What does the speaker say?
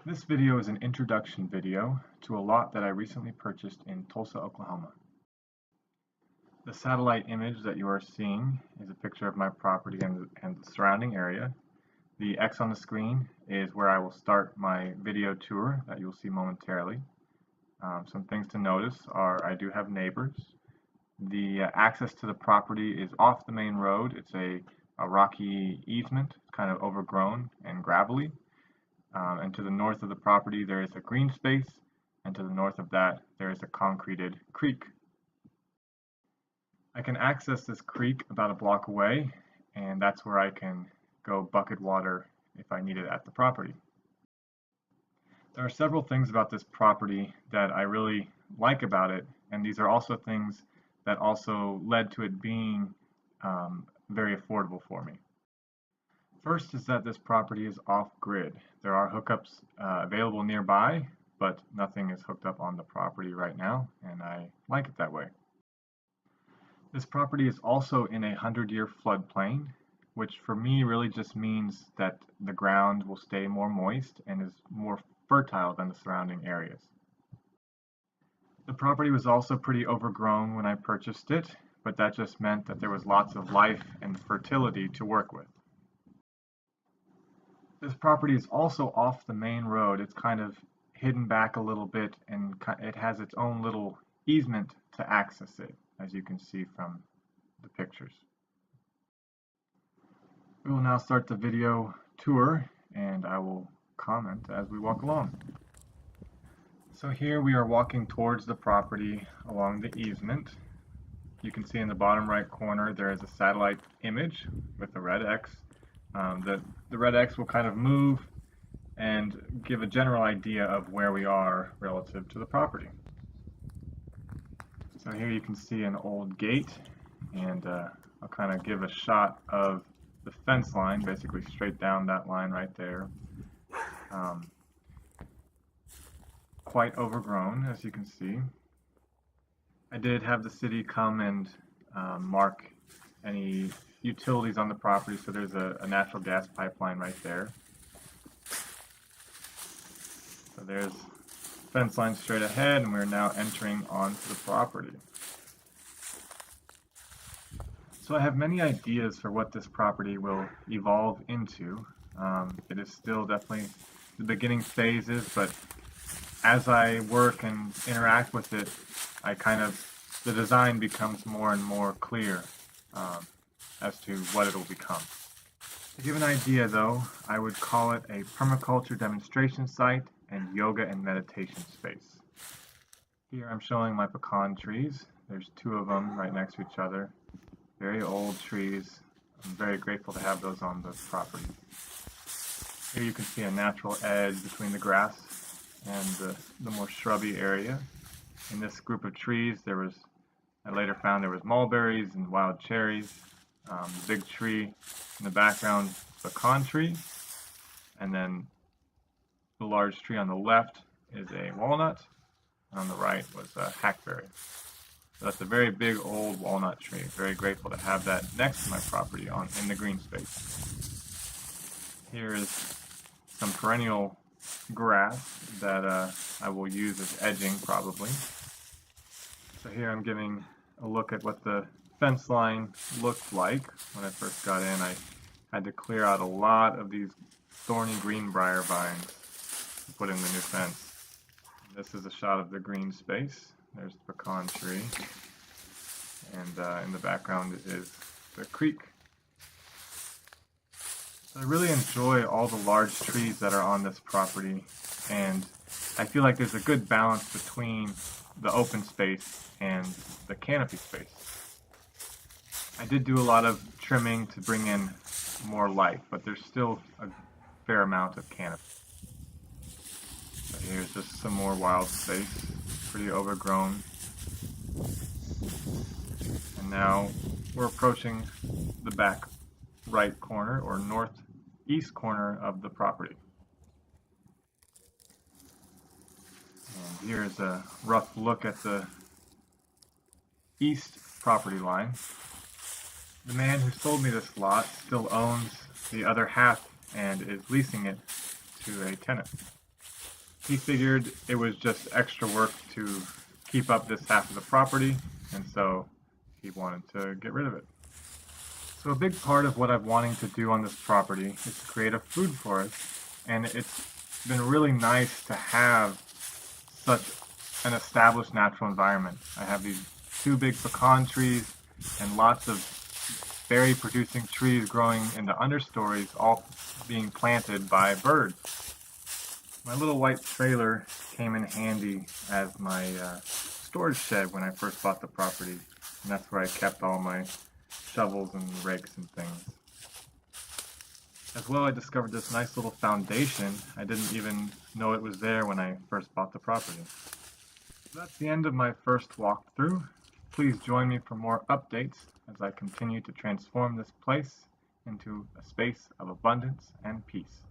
This video is an introduction video to a lot that I recently purchased in Tulsa, Oklahoma. The satellite image that you are seeing is a picture of my property and the surrounding area. The X on the screen is where I will start my video tour that you'll see momentarily. Some things to notice are I do have neighbors. The access to the property is off the main road. It's a rocky easement, kind of overgrown and gravelly. And to the north of the property there is a green space, and to the north of that there is a concreted creek. I can access this creek about a block away, and that's where I can go bucket water if I need it at the property. There are several things about this property that I really like about it, and these are also things that also led to it being very affordable for me. First is that this property is off-grid. There are hookups available nearby, but nothing is hooked up on the property right now, and I like it that way. This property is also in a 100-year floodplain, which for me really just means that the ground will stay more moist and is more fertile than the surrounding areas. The property was also pretty overgrown when I purchased it, but that just meant that there was lots of life and fertility to work with. This property is also off the main road. It's kind of hidden back a little bit, and it has its own little easement to access it, as you can see from the pictures. We will now start the video tour, and I will comment as we walk along. So here we are walking towards the property along the easement. You can see in the bottom right corner there is a satellite image with a red X. The red X will kind of move and give a general idea of where we are relative to the property. So here you can see an old gate, and I'll kind of give a shot of the fence line, basically straight down that line right there. Quite overgrown, as you can see. I did have the city come and mark any utilities on the property, so there's a natural gas pipeline right there. So there's fence line straight ahead, and we're now entering onto the property. So I have many ideas for what this property will evolve into. It is still definitely the beginning phases, but as I work and interact with it, the design becomes more and more clear as to what it'll become. To give an idea though, I would call it a permaculture demonstration site and yoga and meditation space. Here I'm showing my pecan trees. There's two of them right next to each other. Very old trees. I'm very grateful to have those on the property. Here you can see a natural edge between the grass and the more shrubby area. In this group of trees I later found there was mulberries and wild cherries. The big tree in the background, pecan tree, and then the large tree on the left is a walnut, and on the right was a hackberry. So that's a very big old walnut tree. Very grateful to have that next to my property in the green space. Here is some perennial grass that I will use as edging probably. So here I'm giving a look at what the fence line looked like. When I first got in, I had to clear out a lot of these thorny greenbrier vines to put in the new fence. This is a shot of the green space. There's the pecan tree, and in the background is the creek. So I really enjoy all the large trees that are on this property, and I feel like there's a good balance between the open space and the canopy space. I did do a lot of trimming to bring in more light, but there's still a fair amount of canopy. So here's just some more wild space, pretty overgrown. And now we're approaching the back right corner or northeast corner of the property. And here's a rough look at the east property line. The man who sold me this lot still owns the other half and is leasing it to a tenant. he figured it was just extra work to keep up this half of the property, and so he wanted to get rid of it. So a big part of what I'm wanting to do on this property is to create a food forest, and it's been really nice to have such an established natural environment. I have these 2 big pecan trees and lots of berry producing trees growing in the understories, all being planted by birds. My little white trailer came in handy as my storage shed when I first bought the property, and that's where I kept all my shovels and rakes and things. As well, I discovered this nice little foundation. I didn't even know it was there when I first bought the property. So that's the end of my first walkthrough. Please join me for more updates as I continue to transform this place into a space of abundance and peace.